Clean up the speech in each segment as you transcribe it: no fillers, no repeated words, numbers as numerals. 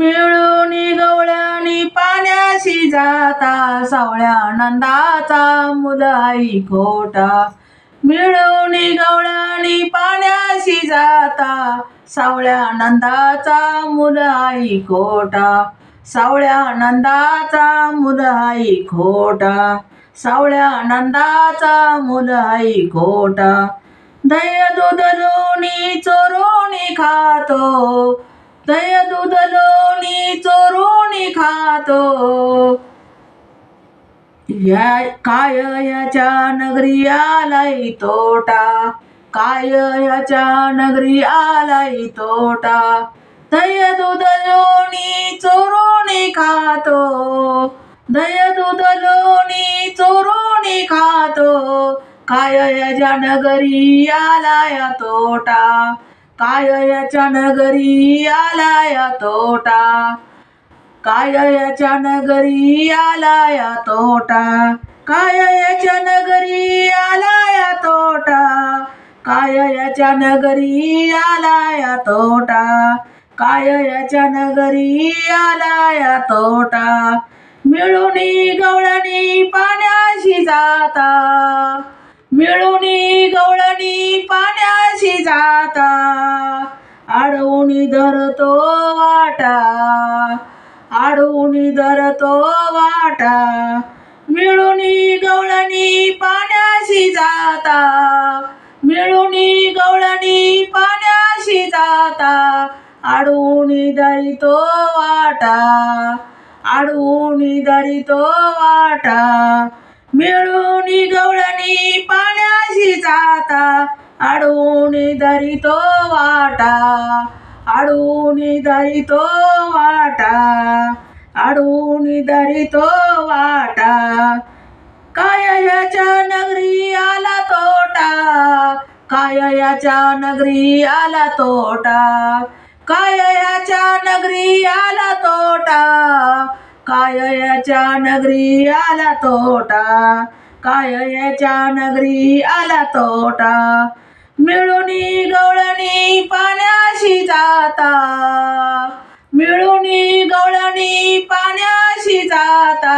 मिळून गवळणी पाण्याशी जाता, सावळ्या नंदाचा मुला आई खोटा. मिळून गवळणी पाण्याशी जाता, सावळ्या नंदाचा मुला आई खोटा. सावळ्या नंदाचा मुला आई खोटा. सावळ्या नंदाचा मुला आई खोटा. दह्य दूध लोणी चोरून खातो, दह्य दूध लोणी चोरून खातो. काय याच्या नगरी आलाय तोटा, काय याच्या नगरी आलाय तोटा. दह्य दूध लोणी चोरून खातो, दह्य दूध लोणी चोरून खातो. काय याच्या नगरी आलाय तोटा, काय याच्या नगरी आलाय तोटा. काय याच्या नगरी आलाय तोटा, काय याच्या नगरी आलाय तोटा. काय याच्या नगरी आलाय तोटा, काय याच्या नगरी आलाय तोटा. मिळून गवळणी पाण्याशी जाता, मिळून गवळणी पाण्याशी जाता. अडवून धरतो वाटा, अडवून धरतो वाटा. मिळून गवळणी पाण्याशी जाता, मिळून गवळणी पाण्याशी जाता. अडवून धरितो वाटा, अडवून धरितो वाटा. मिळून गवळणी पाण्याशी जाता, अडवून धरितो वाटा, अडवून धरितो वाटा, अडवून धरितो वाटा. काय याच्या नगरी आला तोटा, काय याच्या नगरी आला तोटा. काय याच्या नगरी आला तोटा, काय याच्या नगरी आला तोटा. काय याच्या नगरी आला तोटा. मिळून गवळणी पाण्याशी जाता, मिळून गवळणी पाण्याशी जाता.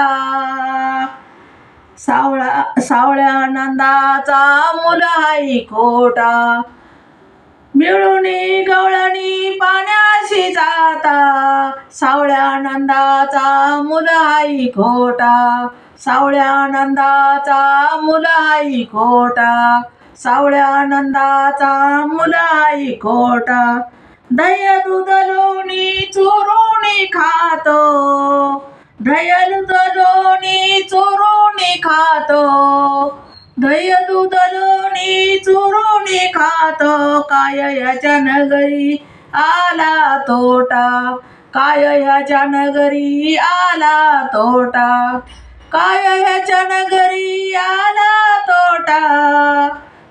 सावळ्या नंदाचा मुला आई खोटा. मिळून गवळणी पाण्याशी जाता, सावळ्या नंदाचा मुला आई खोटा. सावळ्या नंदाचा मुला आई खोटा. सावळ्या नंदाचा मुला आई खोटा. दह्य दूध लोणी चोरून खातो, दह्य दूध लोणी चोरून खातो. दह्य दूध लोणी चोरून खातो. काय याच्या नगरी आला तोटा, काय याच्या नगरी आला तोटा. काय याच्या नगरी आला तोटा,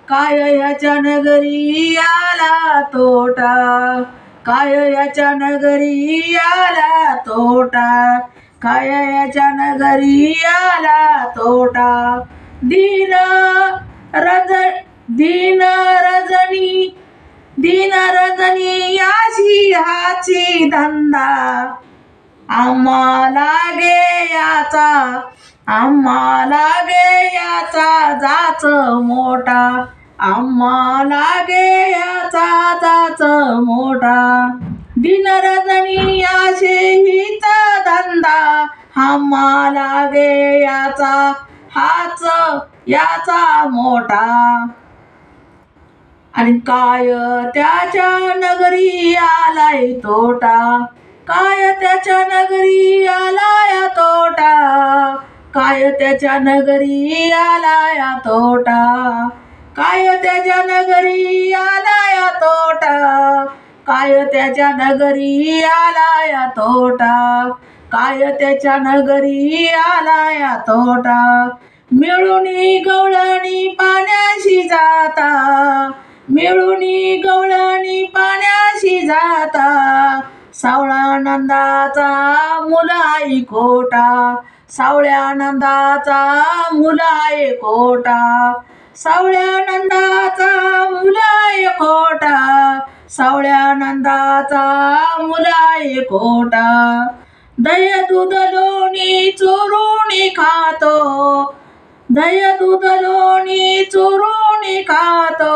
काय याच्या नगरी आला तोटा. काय याच्या नगरी आला तोटा, काय याच्या नगरी आला तोटा. दीन रजनी याची हाची धंदा. आम्हाला गे याचा, आम्हाला गे याचा जाच मोठा. आम्हाला गे याचा जाच मोठा. दिन रजनी याशी हीच धंदा. आम्हाला गे याचा हाच याचा मोठा. आणि काय त्याच्या नगरी आलाय तोटा, काय त्याच्या नगरी आलाय तोटा. काय त्याच्या नगरी आलाय तोटा, काय त्याच्या नगरी आलाय तोटा. काय त्याच्या नगरी आलाय तोटा, काय त्याच्या नगरी आलाय तोटा. मिळून गवळणी पाण्याशी जाता, मिळून गवळणी पाण्याशी जाता. सावळ्या नंदाचा मुला आई खोटा, सावळ्या नंदाचा मुला आई खोटा. सावळ्या नंदाचा मुला आई खोटा, सावळ्या नंदाचा मुला एकोटा, दह्य दूध लोणी चोरून खातो, दह्य दूध लोणी चोरून खातो,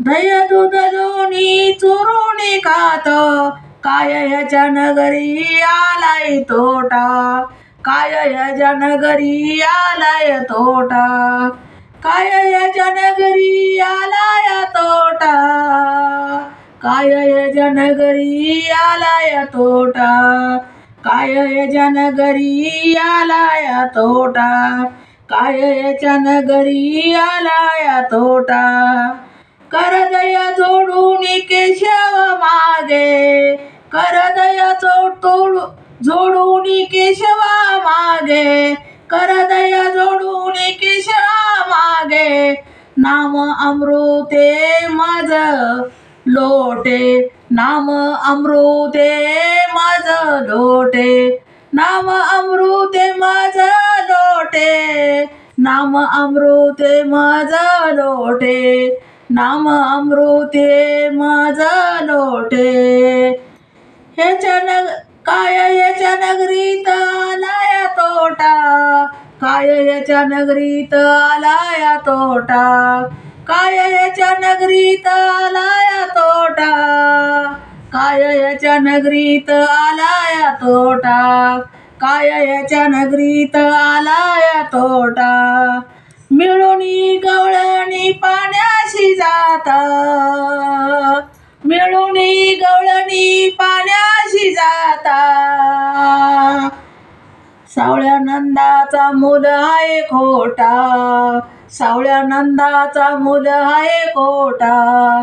दह्य दूध लोणी चोरून खातो. काय ह्याच्या नगरी आलाय तोटा, काय ह्याच्या नगरी आलाय तोटा, काय ह्याच्या नगरी आलाय तोटा, काय ह्याच्या नगरी आलाय तोटा, काय ह्याच्या नगरी आलाय तोटा, काय ह्याच्या नगरी आलाय तोटा. करदया जोडून केशव मागे, करदया जोडून केशवा मागे, करदया जोडून केशवा मागे. नाम अमृते माझ लोटे, नाम अमृते माझ लोटे, नाम अमृते माझ लोटे, नाम अमृते माझ लोटे, नाम अमृते माझ लोटे. काय ह्याच्या नगरीत आलाय तोटा, काय ह्याच्या नगरीत आलाय तोटा, काय ह्याच्या नगरीत आलाय तोटा, काय ह्याच्या नगरीत आलाय तोटा, काय ह्याच्या नगरीत आलाय तोटा. मिळूनी गवळणी पाण्याशी जाता, मिळूनी गवळणी पाण्याशी जाता. सावळ्या नंदाचा मूल आहे खोटा, सावळ्या नंदाचा मूल आहे खोटा,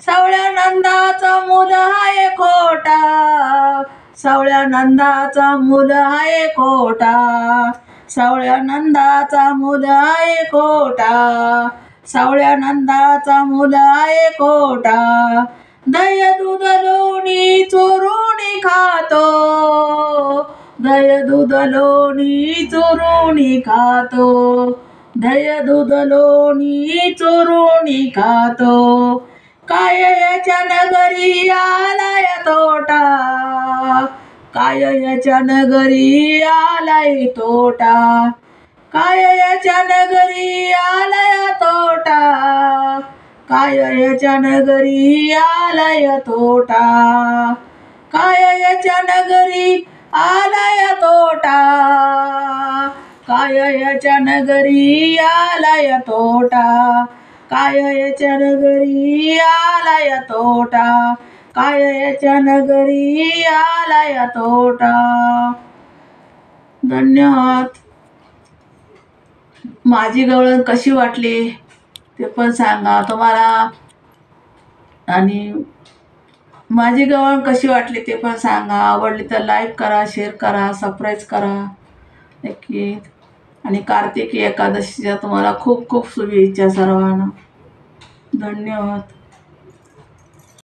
सावळ्या नंदाचा मूल आहे खोटा, सावळ्या नंदाचा मूल आहे खोटा, सावळ्या नंदाचा मूल आहे खोटा, सावळ्या नंदाचा मूल आहे खोटा. दह्य दूध लोणी चोरून खातो, दह्य दूध लोणी चोरून खातो, दह्य दूध लोणी चोरून खातो. काय ह्याच्या नगरी आलाय तोटा, काय ह्याच्या नगरी आलाय तोटा, काय ह्याच्या नगरी आलाय तोटा, काय ह्याच्या नगरी आलाय तोटा, काय ह्याच्या नगरी आलाय तोटा, काय ह्याच्या नगरी आलाय तोटा, काय ह्याच्या नगरी आलाय तोटा, काय ह्याच्या नगरी आलाय तोटा. धन्यवाद. माझी गवळण कशी वाटली ते पण सांगा तुम्हाला, आणि माझी गवळण कशी वाटली ते पण सांगा. आवडली तर लाईक करा, शेअर करा, सबस्क्राईब करा नक्की. आणि कार्तिकी एकादशीच्या तुम्हाला खूप खूप शुभेच्छा सर्वांना. धन्यवाद.